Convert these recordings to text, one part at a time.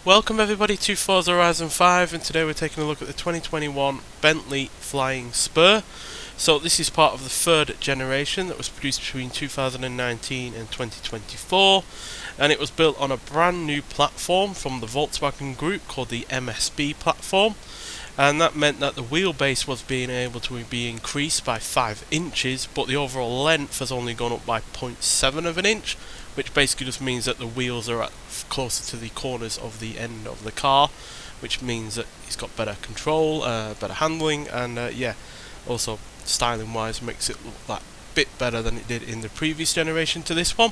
Welcome everybody to Forza Horizon 5, and today we're taking a look at the 2021 Bentley Flying Spur. So this is part of the third generation that was produced between 2019 and 2024, and it was built on a brand new platform from the Volkswagen Group called the MSB platform, and that meant that the wheelbase was being able to be increased by 5 inches, but the overall length has only gone up by 0.7 of an inch, which basically just means that the wheels are closer to the corners of the end of the car, which means that it's got better control, better handling, and also styling wise makes it look that bit better than it did in the previous generation to this one.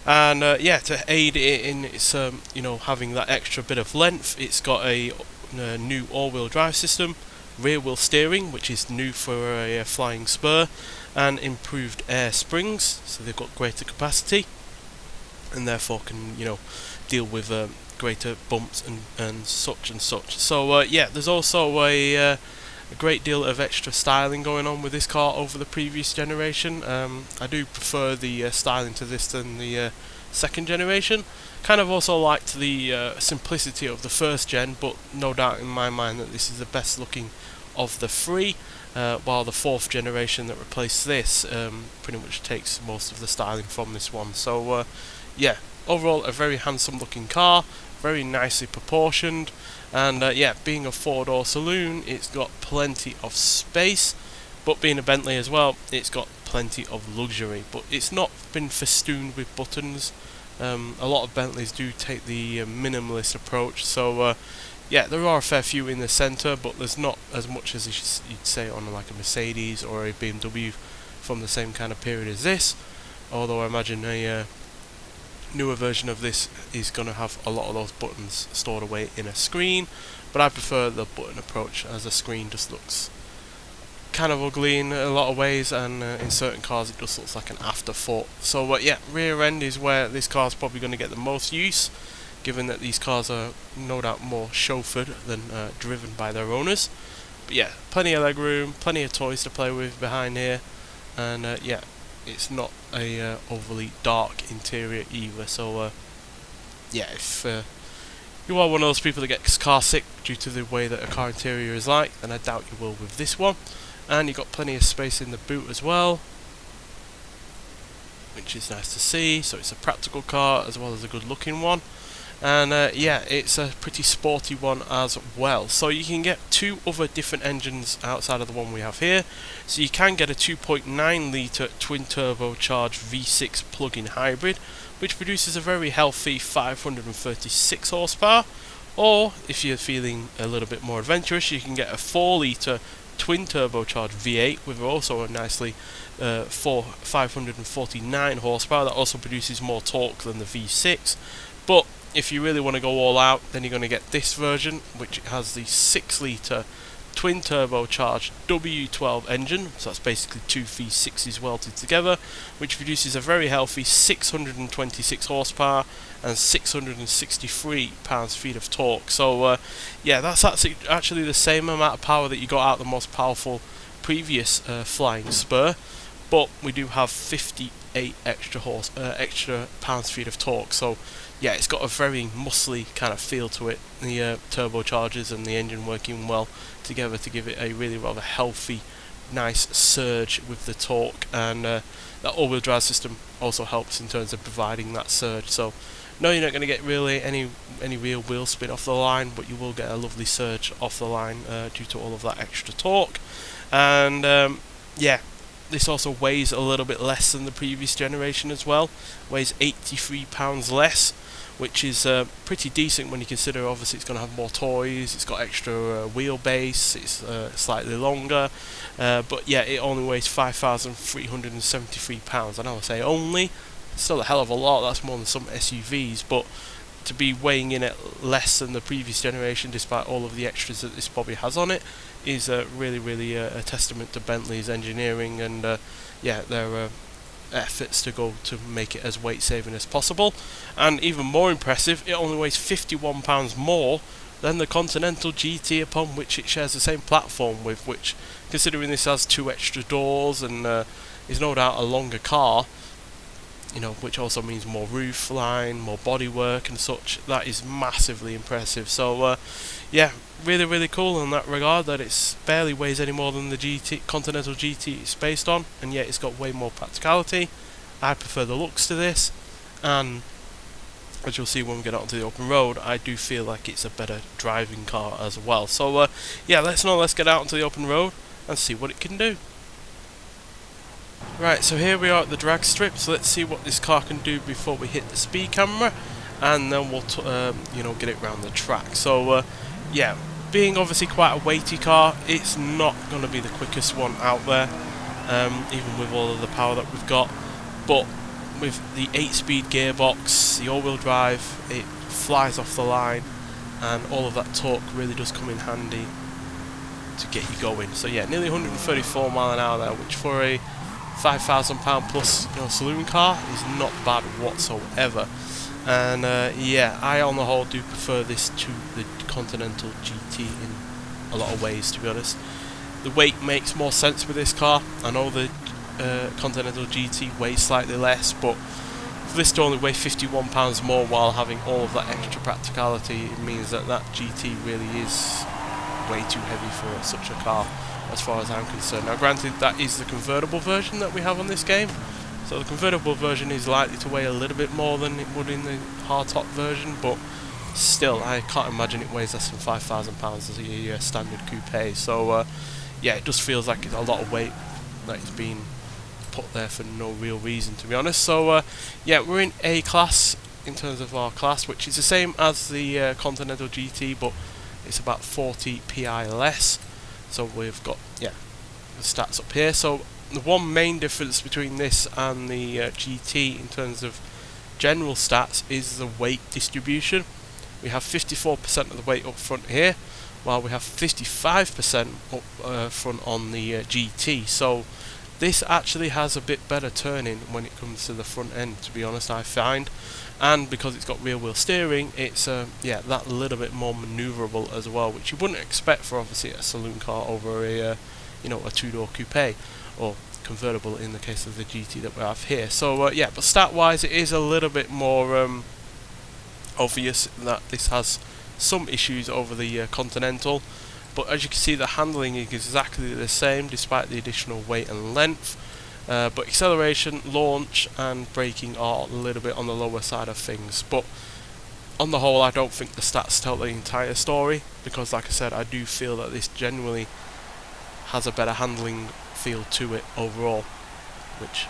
And to aid it in its having that extra bit of length, it's got a new all-wheel drive system, rear wheel steering, which is new for a flying Spur, and improved air springs, so they've got greater capacity and therefore can deal with greater bumps and such. So there's also a great deal of extra styling going on with this car over the previous generation. I do prefer the styling to this than the second generation. Kind of also liked the simplicity of the first gen, but no doubt in my mind that this is the best looking of the three, while the fourth generation that replaced this pretty much takes most of the styling from this one. So overall a very handsome looking car, very nicely proportioned, and being a 4-door saloon, it's got plenty of space, but being a Bentley as well, it's got plenty of luxury, but it's not been festooned with buttons. A lot of Bentleys do take the minimalist approach, so there are a fair few in the centre, but there's not as much as you'd say on like a Mercedes or a BMW from the same kind of period as this, although I imagine a newer version of this is going to have a lot of those buttons stored away in a screen, but I prefer the button approach, as a screen just looks kind of ugly in a lot of ways, and in certain cars it just looks like an afterthought. So rear end is where this car is probably going to get the most use, given that these cars are no doubt more chauffeured than driven by their owners. But plenty of legroom, plenty of toys to play with behind here, and it's not a overly dark interior either, so if you are one of those people that gets car sick due to the way that a car interior is like, then I doubt you will with this one. And you've got plenty of space in the boot as well, which is nice to see. So it's a practical car as well as a good looking one, and it's a pretty sporty one as well. So you can get 2 other different engines outside of the one we have here. So you can get a 2.9 litre twin turbocharged V6 plug-in hybrid, which produces a very healthy 536 horsepower, or if you're feeling a little bit more adventurous, you can get a 4 litre twin turbocharged V8 with also a nicely 549 horsepower that also produces more torque than the V6. But if you really want to go all out, then you're going to get this version, which has the 6 litre twin turbocharged W12 engine, so that's basically 2 V6s welded together, which produces a very healthy 626 horsepower and 663 pounds-feet of torque. So that's actually the same amount of power that you got out of the most powerful previous flying Spur, but we do have 58 extra pounds-feet of torque. So it's got a very muscly kind of feel to it, the turbochargers and the engine working well together to give it a really rather healthy, nice surge with the torque, and that all-wheel drive system also helps in terms of providing that surge. So no, you're not going to get really any real wheel spin off the line, but you will get a lovely surge off the line due to all of that extra torque. And this also weighs a little bit less than the previous generation as well, weighs 83 pounds less, which is pretty decent when you consider obviously it's going to have more toys, it's got extra wheelbase, it's slightly longer, but it only weighs 5,373 pounds. I know I say only, it's still a hell of a lot, that's more than some SUVs, but to be weighing in at less than the previous generation despite all of the extras that this probably has on it is really a testament to Bentley's engineering and their efforts to go to make it as weight saving as possible. And even more impressive, it only weighs 51 pounds more than the Continental GT upon which it shares the same platform with, which, considering this has 2 extra doors and is no doubt a longer car, you know, which also means more roof line, more bodywork and such. That is massively impressive. So yeah, really cool in that regard, that it's barely weighs any more than the Continental GT it's based on, and yet it's got way more practicality. I prefer the looks to this, and as you'll see when we get out onto the open road, I do feel like it's a better driving car as well. So yeah, let's get out onto the open road and see what it can do. Right, so here we are at the drag strip, so let's see what this car can do before we hit the speed camera, and then we'll you know, get it around the track. So yeah, being obviously quite a weighty car, it's not going to be the quickest one out there, even with all of the power that we've got. But with the 8-speed gearbox, the all-wheel drive, it flies off the line, and all of that torque really does come in handy to get you going. So yeah, nearly 134 mile an hour there, which for a £5,000 plus, you know, saloon car is not bad whatsoever. And yeah, I on the whole do prefer this to the Continental GT in a lot of ways, to be honest. The weight makes more sense with this car. I know the Continental GT weighs slightly less, but for this to only weigh £51 more while having all of that extra practicality, it means that that GT really is way too heavy for such a car, as far as I'm concerned. Now granted, that is the convertible version that we have on this game, so the convertible version is likely to weigh a little bit more than it would in the hardtop version, but still, I can't imagine it weighs less than £5,000 as a standard coupe. So yeah, it just feels like it's a lot of weight that is being put there for no real reason, to be honest. So yeah, we're in A class in terms of our class, which is the same as the Continental GT, but it's about 40 PI less. So we've got, yeah, the stats up here. So the one main difference between this and the GT in terms of general stats is the weight distribution. We have 54% of the weight up front here, while we have 55% up front on the GT. So this actually has a bit better turning when it comes to the front end, to be honest, I find. And because it's got rear wheel steering, it's yeah, that little bit more manoeuvrable as well, which you wouldn't expect for obviously a saloon car over a you know, a two-door coupe or convertible in the case of the GT that we have here. So yeah, but stat wise it is a little bit more obvious that this has some issues over the Continental, but as you can see, the handling is exactly the same despite the additional weight and length. But acceleration, launch and braking are a little bit on the lower side of things. But on the whole, I don't think the stats tell the entire story, because like I said, I do feel that this generally has a better handling feel to it overall, which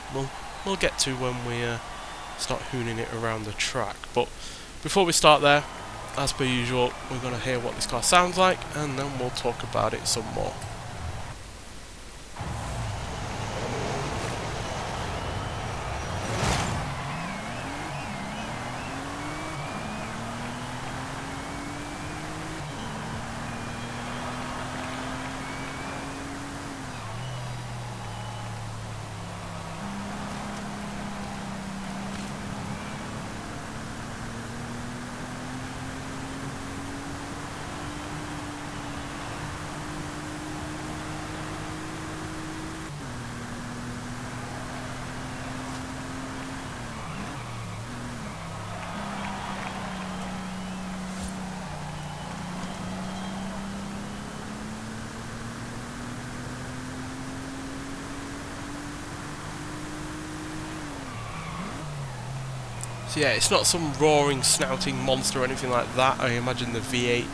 we'll get to when we start hooning it around the track. But before we start there, as per usual, we're going to hear what this car sounds like, and then we'll talk about it some more. So yeah, it's not some roaring, snouting monster or anything like that. I imagine the V8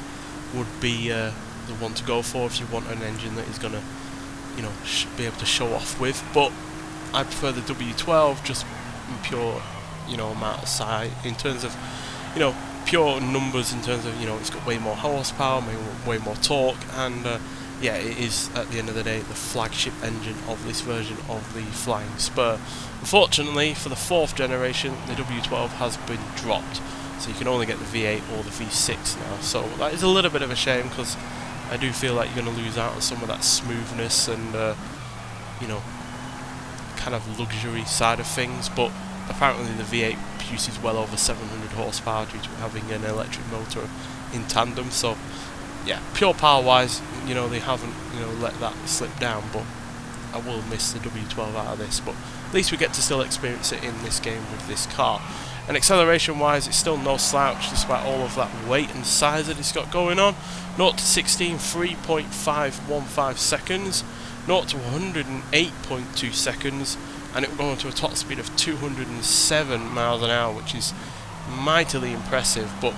would be the one to go for if you want an engine that is going to, you know, be able to show off with. But I prefer the W12 just in pure, you know, amount of size, in terms of, you know, pure numbers, in terms of, you know, it's got way more horsepower, way more torque, and yeah, it is at the end of the day the flagship engine of this version of the Flying Spur. Unfortunately, for the 4th generation, the W12 has been dropped, so you can only get the V8 or the V6 now. So that is a little bit of a shame, because I do feel like you're going to lose out on some of that smoothness and you know, kind of luxury side of things. But apparently the V8 produces well over 700 horsepower due to having an electric motor in tandem. So yeah, pure power wise, you know, they haven't, you know, let that slip down. But I will miss the W12 out of this, but at least we get to still experience it in this game with this car. And acceleration wise, it's still no slouch despite all of that weight and size that it's got going on. 0 to 16, 3.515 seconds. 0 to 108.2 seconds. And it will go into a top speed of 207 miles an hour, which is mightily impressive. But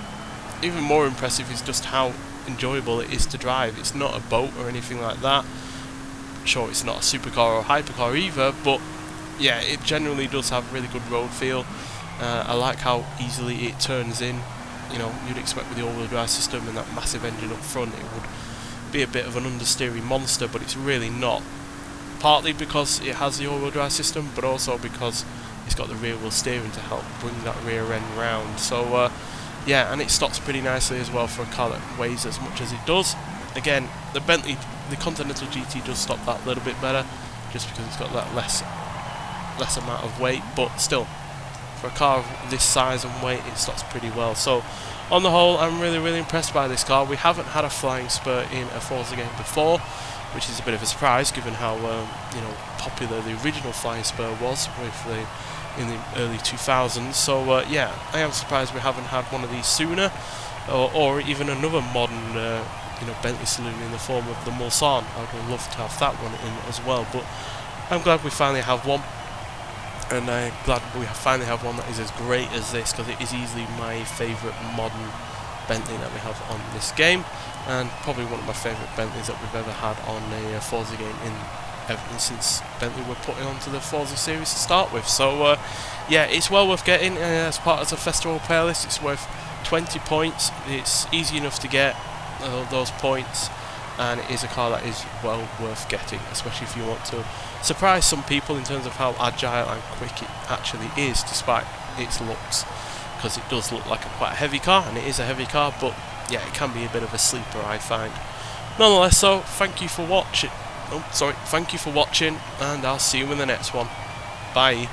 even more impressive is just how enjoyable it is to drive. It's not a boat or anything like that. Sure, it's not a supercar or hypercar either, but yeah, it generally does have really good road feel. I like how easily it turns in. You know, you'd expect with the all-wheel drive system and that massive engine up front, it would be a bit of an understeering monster, but it's really not. Partly because it has the all-wheel drive system, but also because it's got the rear-wheel steering to help bring that rear end round. So yeah, and it stops pretty nicely as well for a car that weighs as much as it does. Again, the Continental GT does stop that a little bit better, just because it's got that less amount of weight, but still, for a car of this size and weight, it stops pretty well. So on the whole, I'm really impressed by this car. We haven't had a flying Spur in a Forza game before, which is a bit of a surprise given how you know, popular the original flying Spur was in the early 2000s. So yeah, I am surprised we haven't had one of these sooner, or even another modern you know, Bentley Saloon in the form of the Mulsanne. I would love to have that one in as well, but I'm glad we finally have one. And I'm glad we finally have one that is as great as this, because it is easily my favourite modern Bentley that we have on this game, and probably one of my favourite Bentleys that we've ever had on a Forza game ever since Bentley were putting onto the Forza series to start with. So yeah, it's well worth getting as part of the festival playlist. It's worth 20 points. It's easy enough to get those points, and it is a car that is well worth getting, especially if you want to surprise some people in terms of how agile and quick it actually is, despite its looks, because it does look like quite a heavy car, and it is a heavy car, but yeah, it can be a bit of a sleeper, I find. Nonetheless, so thank you for watching. Thank you for watching, and I'll see you in the next one. Bye.